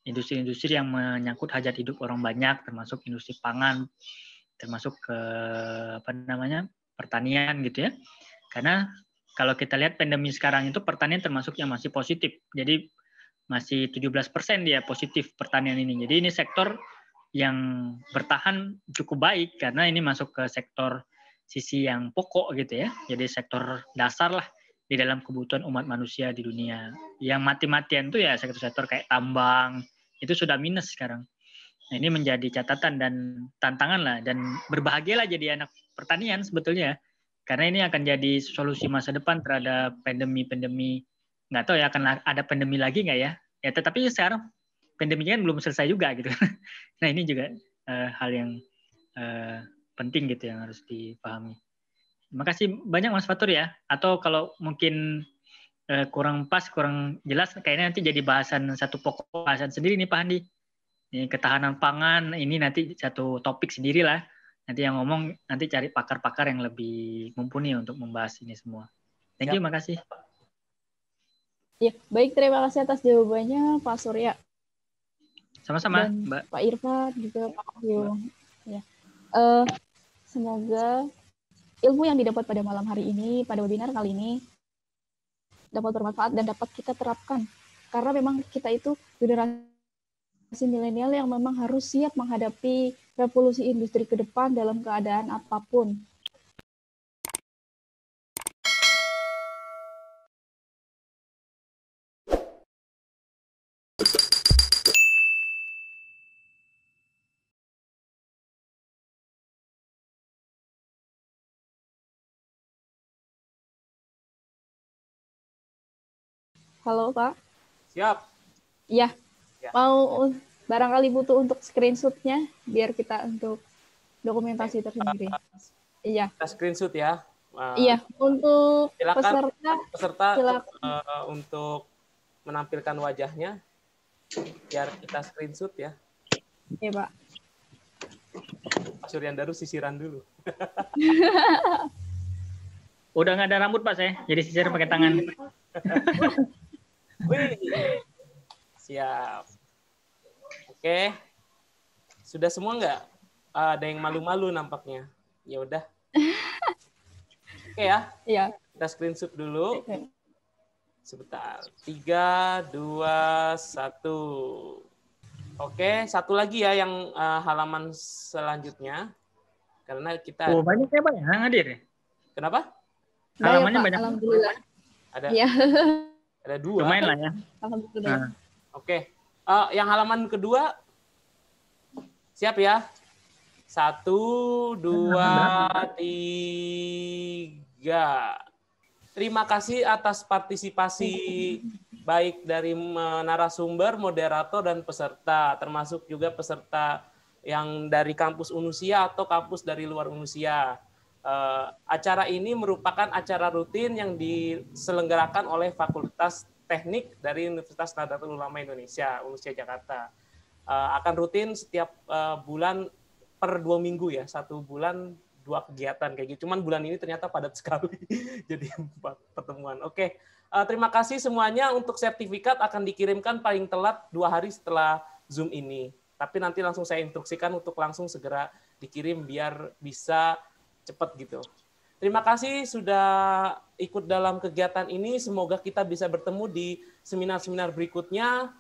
F: industri-industri yang menyangkut hajat hidup orang banyak, termasuk industri pangan, termasuk ke pertanian gitu ya. Karena kalau kita lihat pandemi sekarang itu pertanian termasuk yang masih positif. Jadi masih 17% dia positif pertanian ini. Jadi ini sektor yang bertahan cukup baik karena ini masuk ke sektor sisi yang pokok gitu ya. Jadi sektor dasar lah di dalam kebutuhan umat manusia di dunia. Yang mati-matian itu ya sektor-sektor kayak tambang, itu sudah minus sekarang. Nah, ini menjadi catatan dan tantangan lah, dan berbahagialah jadi anak pertanian sebetulnya. Karena ini akan jadi solusi masa depan terhadap pandemi-pandemi. Nggak tahu ya akan ada pandemi lagi nggak ya. Ya tetapi sekarang pandeminya kan belum selesai juga gitu. Nah ini juga hal yang penting gitu yang harus dipahami. Terima kasih banyak Mas Fatur ya. Atau kalau mungkin kurang pas, kurang jelas, kayaknya nanti jadi satu pokok bahasan sendiri nih Pak Handi. Ini ketahanan pangan, ini nanti satu topik sendiri lah. Nanti yang ngomong, nanti cari pakar-pakar yang lebih mumpuni untuk membahas ini semua. Thank you, makasih.
A: Ya, baik, terima kasih atas jawabannya Pak Surya.
F: Sama-sama,
A: dan
F: Mbak.
A: Pak Irfan juga Pak Wahyu. Ya. Semoga ilmu yang didapat pada malam hari ini, pada webinar kali ini, dapat bermanfaat dan dapat kita terapkan. Karena memang kita itu generasi milenial yang memang harus siap menghadapi revolusi industri ke depan dalam keadaan apapun. Halo Pak.
B: Siap.
A: Iya.
B: Ya.
A: Mau barangkali butuh untuk screenshot-nya biar kita untuk dokumentasi tersendiri. Iya.
B: Kita screenshot ya.
A: Iya, untuk
B: silakan peserta
A: silakan.
B: Untuk menampilkan wajahnya biar kita screenshot ya.
A: Iya, Pak.
B: Pak Suryandaru sisiran dulu.
F: Udah nggak ada rambut Pak saya, jadi sisir pakai tangan.
B: Wih. Siap. Oke. Sudah semua nggak? Ada yang malu-malu nampaknya. Ya udah. Oke ya.
A: Iya.
B: Kita screenshot dulu. Sebentar. 3, 2, 1. Oke, satu lagi ya yang halaman selanjutnya. Karena kita...
F: Oh, banyak ya Pak yang hadir ya?
B: Kenapa?
F: Halamannya
A: Pak,
F: banyak.
A: alhamdulillah.
B: Ada,
A: Iya.
B: ada 2.
F: Lumayan lah ya.
A: Alhamdulillah.
F: Nah,
B: Oke. Yang halaman kedua, siap ya? 1, 2, 3. Terima kasih atas partisipasi baik dari narasumber, moderator, dan peserta, termasuk juga peserta yang dari kampus Unusia atau kampus dari luar Unusia. Acara ini merupakan acara rutin yang diselenggarakan oleh Fakultas Teknik dari Universitas Nahdlatul Ulama Indonesia, Unusia Jakarta. Akan rutin setiap bulan per 2 minggu ya, 1 bulan 2 kegiatan kayak gitu. Cuman bulan ini ternyata padat sekali, jadi 4 pertemuan. Oke, terima kasih semuanya. Untuk sertifikat akan dikirimkan paling telat 2 hari setelah Zoom ini. Tapi nanti langsung saya instruksikan untuk langsung segera dikirim biar bisa cepat gitu. Terima kasih sudah ikut dalam kegiatan ini. Semoga kita bisa bertemu di seminar-seminar berikutnya.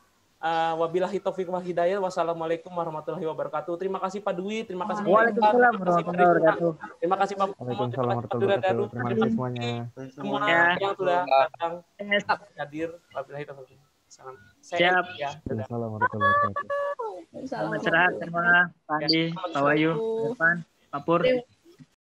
B: Wabillahi taufiq wal hidayah. Wassalamualaikum warahmatullahi wabarakatuh. Terima kasih Pak Dwi, terima kasih Pak
F: Waalaikumsalam warahmatullahi wabarakatuh.
B: Terima kasih Pak Muhammad,
D: Waalaikumsalam
B: terima kasih Pak
D: warahmatullahi
B: Duradaru,
D: wabarakatuh. Terima kasih semuanya.
B: semua
F: Ya.
B: yang sudah datang hadir. Wabillahi taufiq. Salam.
F: Siap.
B: Ya, dadah.
D: Waalaikumsalam warahmatullahi wabarakatuh.
F: Selamat istirahat semua. Pak Andi, Pak Wahyu, Pak Irfan, Pak Pur.